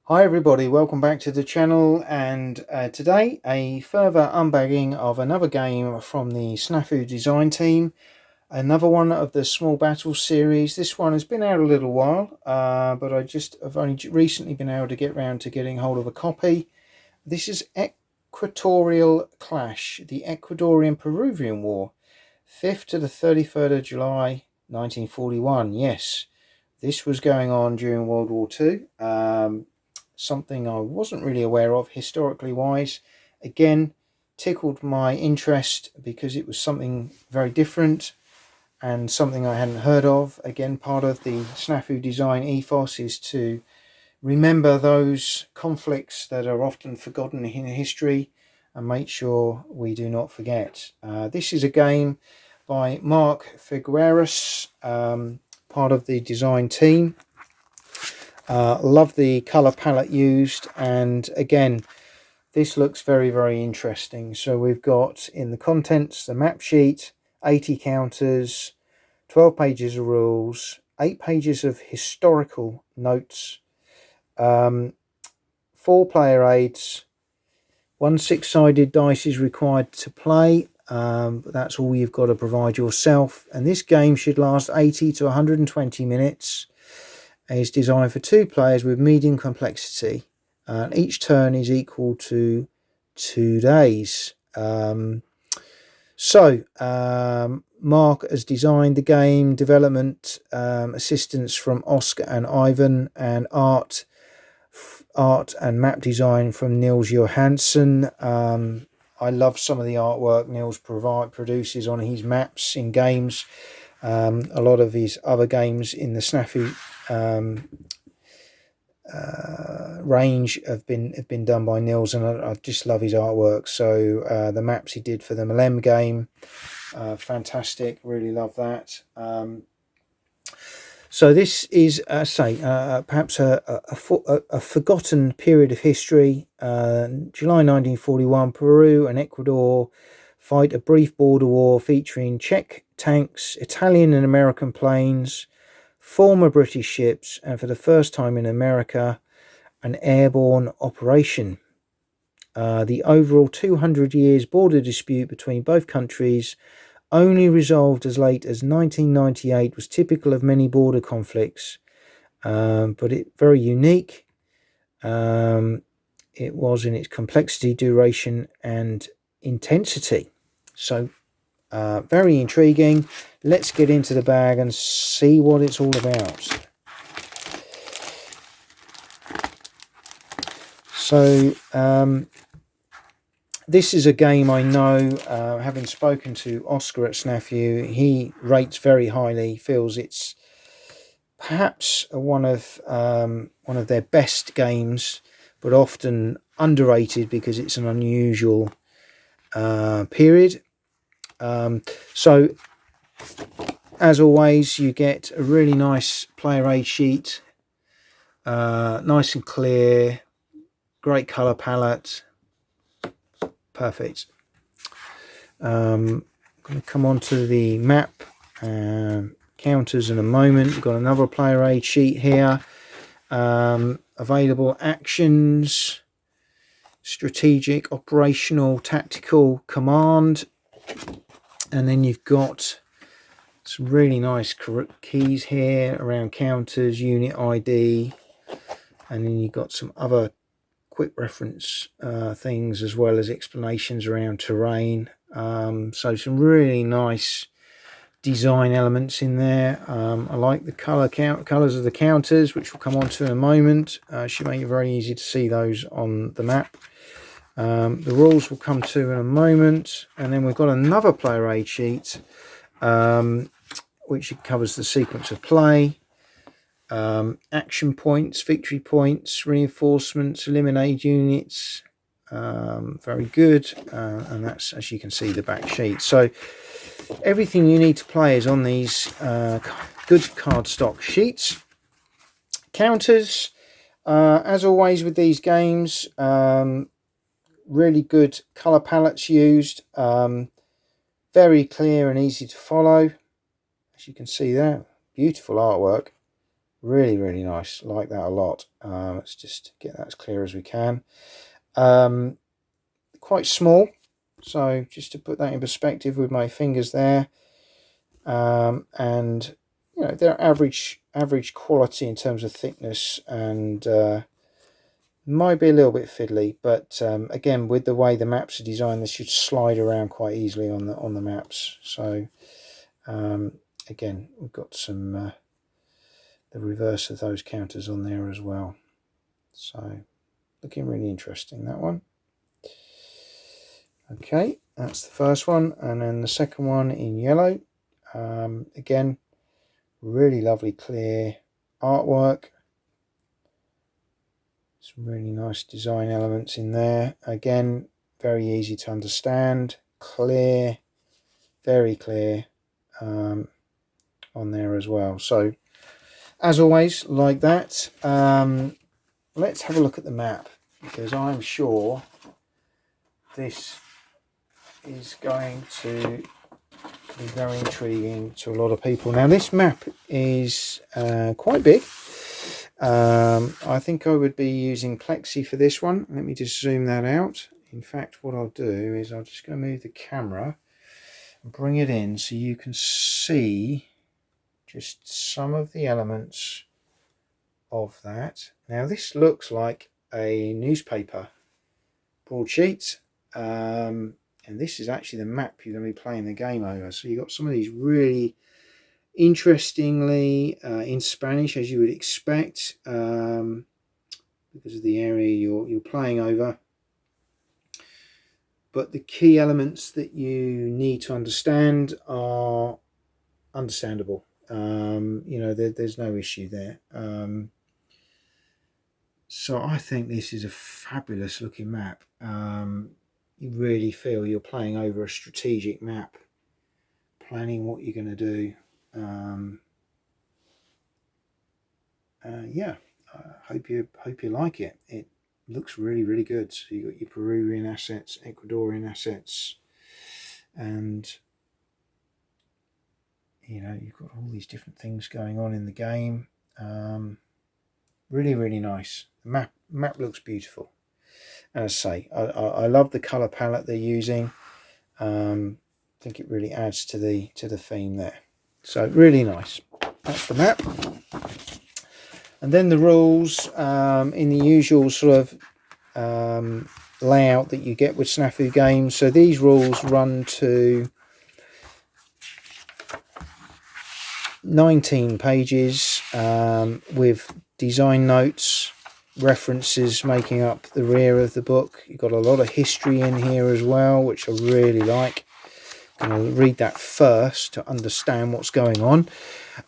Hi everybody, welcome back to the channel, and today a further unbagging of another game from the Snafu design team, another one of the Small Battles series. This one has been out a little while, but I've only recently been able to get round to getting hold of a copy. This is Equatorial Clash, the Ecuadorian Peruvian War, 5th to the 33rd of July 1941. Yes, this was going on during World War II. Something I wasn't really aware of historically wise. Again, tickled my interest because it was something very different and something I hadn't heard of. Again, part of the Snafu design ethos is to remember those conflicts that are often forgotten in history and make sure we do not forget. This is a game by Marc Figueras, part of the design team. Love the colour palette used, and again, this looks very interesting. So we've got in the contents the map sheet, 80 counters, 12 pages of rules, 8 pages of historical notes, 4 player aids, 1 6-sided dice is required to play, but that's all you've got to provide yourself. And this game should last 80 to 120 minutes. Is designed for 2 players with medium complexity. Each turn is equal to 2 days. Marc has designed the game, development assistance from Oscar and Ivan, and art and map design from Nils Johansson. I love some of the artwork Nils produces on his maps in games. A lot of his other games in the Snafu range have been done by Nils, and I just love his artwork. So the maps he did for the Malem game, fantastic, really love that. So this is, perhaps a forgotten period of history. July 1941, Peru and Ecuador fight a brief border war featuring Czech tanks, Italian and American planes, former British ships, and for the first time in America, an airborne operation. The overall 200 years border dispute between both countries, only resolved as late as 1998, was typical of many border conflicts, but it very unique. It was in its complexity, duration, and intensity. So very intriguing. Let's get into the bag and see what it's all about. So this is a game I know, having spoken to Oscar at Snafu, he rates very highly, feels it's perhaps one of their best games, but often underrated because it's an unusual period. So as always, you get a really nice player aid sheet, nice and clear, great colour palette, perfect. I'm going to come on to the map counters in a moment. We've got another player aid sheet here, available actions, strategic, operational, tactical, command, and then you've got some really nice keys here around counters, unit ID, and then you've got some other quick reference things as well as explanations around terrain. So some really nice design elements in there. I like the colours of the counters, which we'll come on to in a moment. Should make it very easy to see those on the map. The rules will come to in a moment, and then we've got another player aid sheet, which covers the sequence of play, action points, victory points, reinforcements, eliminate units. Very good, and that's, as you can see, the back sheet. So everything you need to play is on these good cardstock sheets. Counters, as always with these games, really good colour palettes used, very clear and easy to follow, as you can see there. Beautiful artwork, Really, really nice. Like that a lot. Let's just get that as clear as we can. Quite small, so just to put that in perspective with my fingers there. And you know, they're average quality in terms of thickness, and might be a little bit fiddly, but again, with the way the maps are designed, they should slide around quite easily on the maps. So again, we've got some the reverse of those counters on there as well. So looking really interesting, that one. Okay, that's the first one, and then the second one in yellow. Again, really lovely clear artwork. Some really nice design elements in there. Again, very easy to understand, clear, very clear on there as well. So as always, like that. Let's have a look at the map, because I'm sure this is going to be very intriguing to a lot of people. Now, this map is quite big. I think I would be using Plexi for this one. Let me just zoom that out. In fact, what I'll do is I'm just going to move the camera and bring it in so you can see just some of the elements of that. Now, this looks like a newspaper broadsheet, and this is actually the map you're going to be playing the game over. So you've got some of these really interestingly in Spanish, as you would expect, because of the area you're playing over. But the key elements that you need to understand are understandable. You know, there's no issue there. So I think this is a fabulous looking map. You really feel you're playing over a strategic map, planning what you're going to do. Yeah, I hope you like it. It looks really good. So you got your Peruvian assets, Ecuadorian assets, and you know, you've got all these different things going on in the game. Really nice. The map looks beautiful. As I say, I love the color palette they're using. I think it really adds to the theme there. So really nice. That's the map. And then the rules in the usual sort of layout that you get with Snafu games. So these rules run to 19 pages with design notes, references making up the rear of the book. You've got a lot of history in here as well, which I really like. I'm going to read that first to understand what's going on.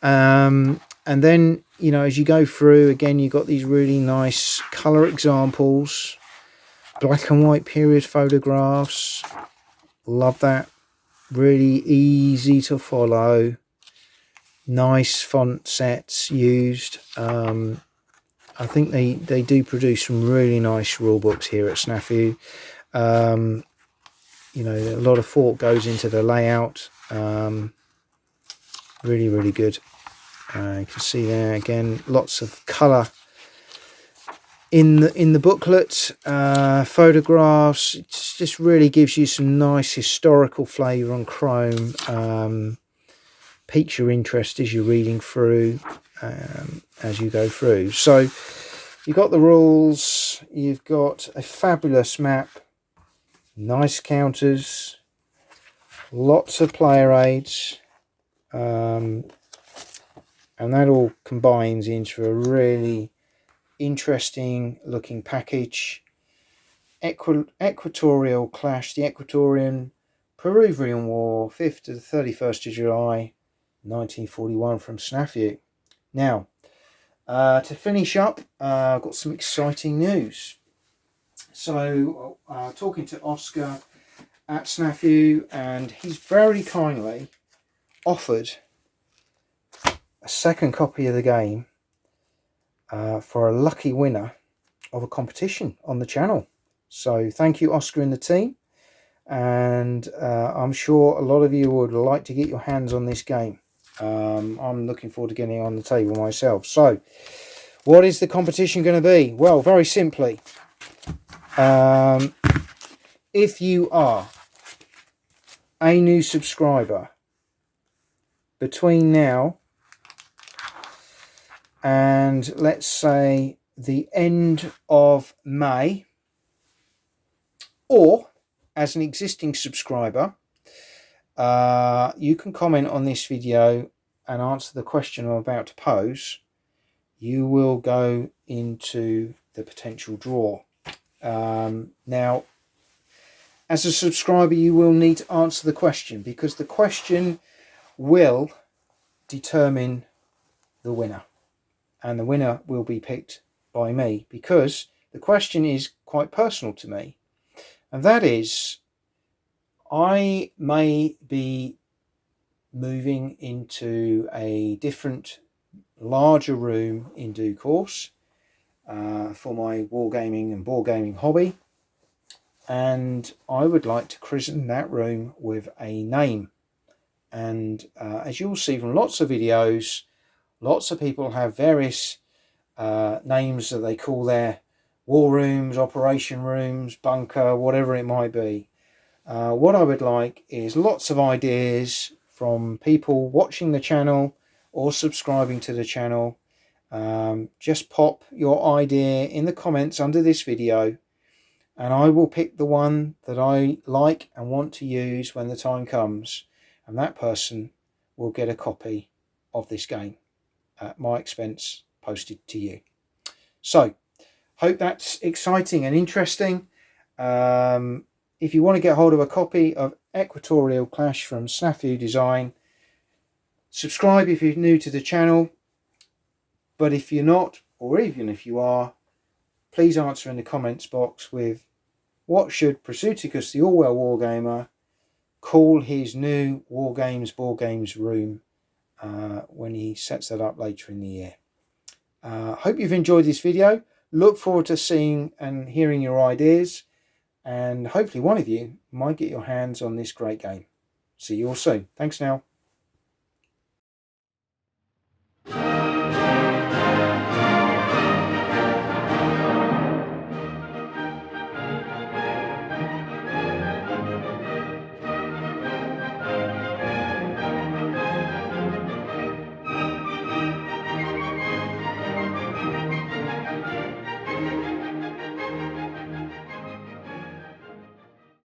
And then, you know, as you go through, again, you've got these really nice colour examples, black and white period photographs. Love that. Really easy to follow. Nice font sets used. I think they do produce some really nice rule books here at Snafu. You know, a lot of thought goes into the layout. Really good. You can see there again, lots of colour in the booklet, photographs. It just really gives you some nice historical flavour on chrome. Piques your interest as you're reading through, as you go through. So you've got the rules, you've got a fabulous map, nice counters, lots of player aids, and that all combines into a really interesting looking package. Equatorial Clash, the Ecuadorian Peruvian War, 5th to the 31st of July 1941 from Snafu. Now, to finish up, I've got some exciting news. So, talking to Oscar at Snafu, and he's very kindly offered a second copy of the game for a lucky winner of a competition on the channel. So thank you, Oscar and the team, and I'm sure a lot of you would like to get your hands on this game. I'm looking forward to getting it on the table myself. So, what is the competition going to be? Well, very simply, if you are a new subscriber between now and, let's say, the end of May, or as an existing subscriber, you can comment on this video and answer the question I'm about to pose. You will go into the potential draw. Now, as a subscriber, you will need to answer the question, because the question will determine the winner, and the winner will be picked by me, because the question is quite personal to me, and that is, I may be moving into a different, larger room in due course for my wargaming and board gaming hobby, and I would like to christen that room with a name. And as you'll see from lots of videos, lots of people have various names that they call their war rooms, operation rooms, bunker, whatever it might be. What I would like is lots of ideas from people watching the channel or subscribing to the channel. Just pop your idea in the comments under this video, and I will pick the one that I like and want to use when the time comes, and that person will get a copy of this game at my expense, posted to you. So, hope that's exciting and interesting. If you want to get hold of a copy of Equatorial Clash from Snafu Design, subscribe if you're new to the channel. But if you're not, or even if you are, please answer in the comments box with, what should Prasutagus, the Orwell Wargamer, call his new Wargames Board Games room when he sets that up later in the year. Hope you've enjoyed this video. Look forward to seeing and hearing your ideas, and hopefully one of you might get your hands on this great game. See you all soon. Thanks now.